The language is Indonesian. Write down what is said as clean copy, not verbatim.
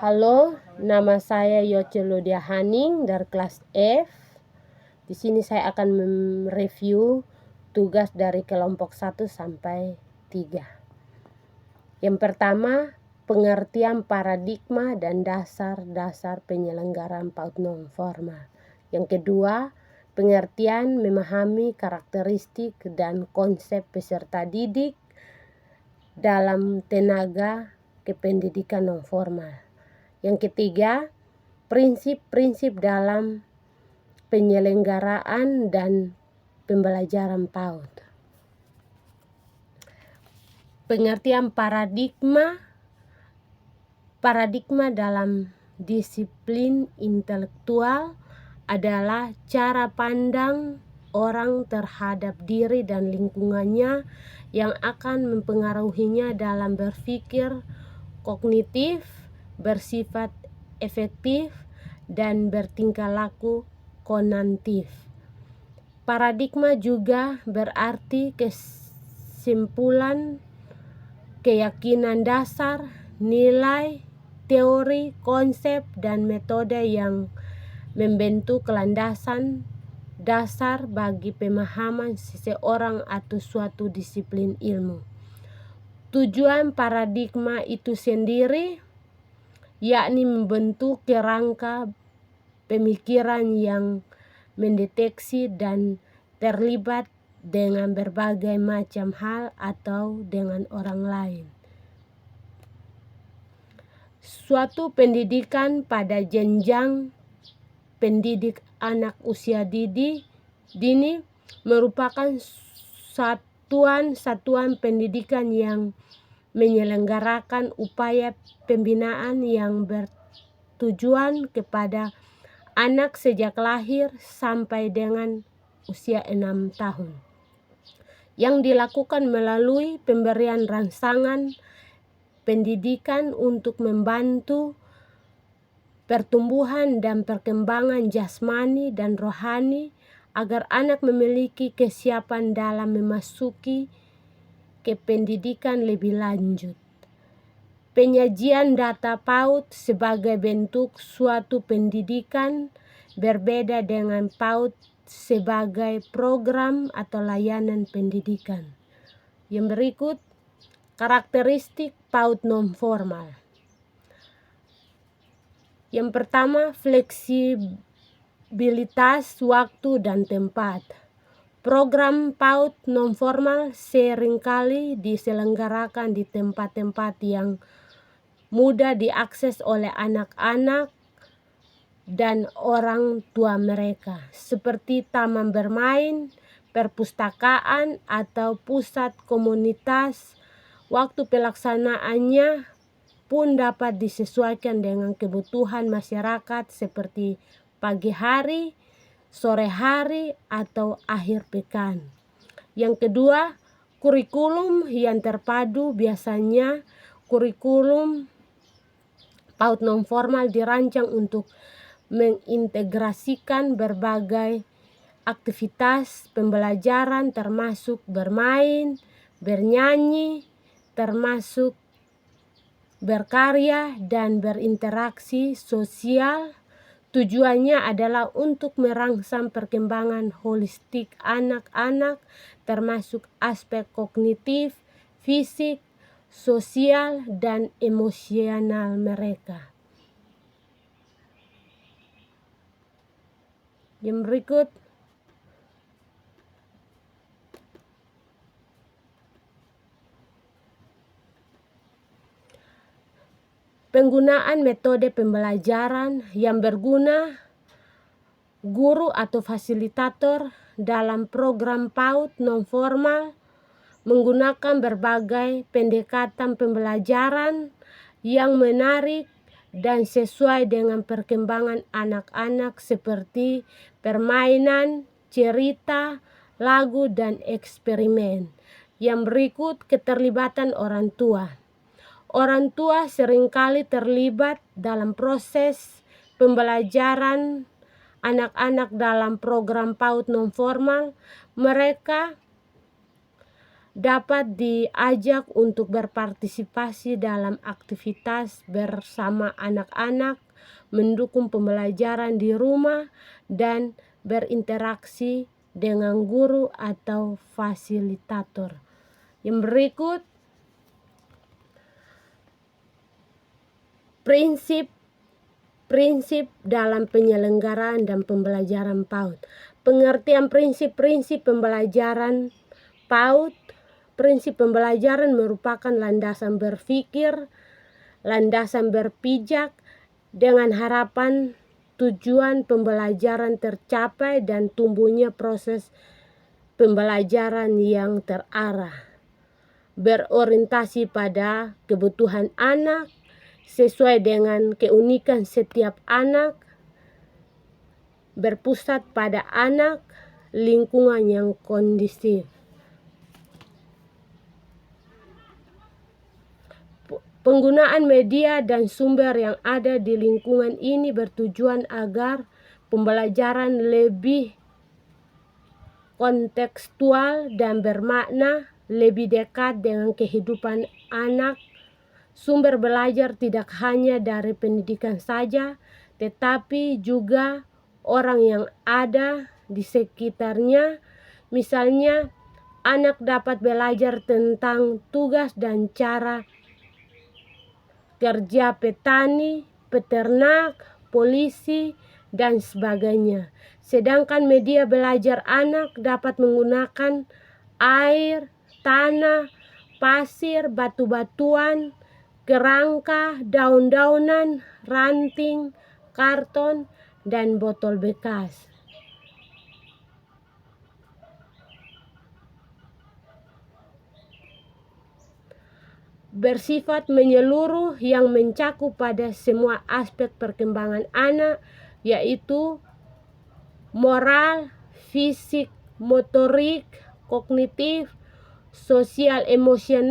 Halo, nama saya Yoce Ludia Haning dari kelas F. Di sini saya akan mereview tugas dari kelompok 1 sampai 3. Yang pertama, pengertian paradigma dan dasar-dasar penyelenggaraan PAUD non formal. Yang kedua, pengertian memahami karakteristik dan konsep peserta didik dalam tenaga kependidikan non formal. Yang ketiga, prinsip-prinsip dalam penyelenggaraan dan pembelajaran PAUD. Pengertian paradigma dalam disiplin intelektual adalah cara pandang orang terhadap diri dan lingkungannya yang akan mempengaruhinya dalam berpikir kognitif, bersifat efektif, dan bertingkah laku kognitif. Paradigma juga berarti kesimpulan, keyakinan dasar, nilai, teori, konsep, dan metode yang membentuk landasan dasar bagi pemahaman seseorang atau suatu disiplin ilmu. Tujuan paradigma itu sendiri yakni membentuk kerangka pemikiran yang mendeteksi dan terlibat dengan berbagai macam hal atau dengan orang lain. Suatu pendidikan pada jenjang pendidik anak usia dini merupakan satuan pendidikan yang menyelenggarakan upaya pembinaan yang bertujuan kepada anak sejak lahir sampai dengan usia 6 tahun, yang dilakukan melalui pemberian rangsangan pendidikan untuk membantu pertumbuhan dan perkembangan jasmani dan rohani agar anak memiliki kesiapan dalam memasuki ke pendidikan lebih lanjut. Penyajian data PAUD sebagai bentuk suatu pendidikan berbeda dengan PAUD sebagai program atau layanan pendidikan. Yang berikut, karakteristik PAUD non formal. Yang pertama, fleksibilitas waktu dan tempat. Program PAUD non formal seringkali diselenggarakan di tempat-tempat yang mudah diakses oleh anak-anak dan orang tua mereka, seperti taman bermain, perpustakaan, atau pusat komunitas. Waktu pelaksanaannya pun dapat disesuaikan dengan kebutuhan masyarakat seperti pagi hari, sore hari, atau akhir pekan. Yang kedua, kurikulum yang terpadu. Biasanya kurikulum PAUD non formal dirancang untuk mengintegrasikan berbagai aktivitas pembelajaran termasuk bermain, bernyanyi, termasuk berkarya dan berinteraksi sosial. Tujuannya adalah untuk merangsang perkembangan holistik anak-anak termasuk aspek kognitif, fisik, sosial, dan emosional mereka. Yang berikut, penggunaan metode pembelajaran yang berguna. Guru atau fasilitator dalam program PAUD non formal menggunakan berbagai pendekatan pembelajaran yang menarik dan sesuai dengan perkembangan anak-anak seperti permainan, cerita, lagu, dan eksperimen. Yang berikut, keterlibatan orang tua. Orang tua seringkali terlibat dalam proses pembelajaran anak-anak dalam program PAUD non formal. Mereka dapat diajak untuk berpartisipasi dalam aktivitas bersama anak-anak, mendukung pembelajaran di rumah, dan berinteraksi dengan guru atau fasilitator. Yang berikut, prinsip dalam penyelenggaraan dan pembelajaran PAUD. Pengertian prinsip-prinsip pembelajaran PAUD. Prinsip pembelajaran merupakan landasan berpikir, landasan berpijak dengan harapan tujuan pembelajaran tercapai dan tumbuhnya proses pembelajaran yang terarah, berorientasi pada kebutuhan anak, sesuai dengan keunikan setiap anak, berpusat pada anak, lingkungan yang kondusif. Penggunaan media dan sumber yang ada di lingkungan ini bertujuan agar pembelajaran lebih kontekstual dan bermakna, lebih dekat dengan kehidupan anak. Sumber belajar tidak hanya dari pendidikan saja, tetapi juga orang yang ada di sekitarnya. Misalnya, anak dapat belajar tentang tugas dan cara kerja petani, peternak, polisi, dan sebagainya. Sedangkan media belajar anak dapat menggunakan air, tanah, pasir, batu-batuan, kerangka, daun-daunan, ranting, karton, dan botol bekas. Bersifat menyeluruh yang mencakup pada semua aspek perkembangan anak, yaitu moral, fisik, motorik, kognitif, sosial, emosional,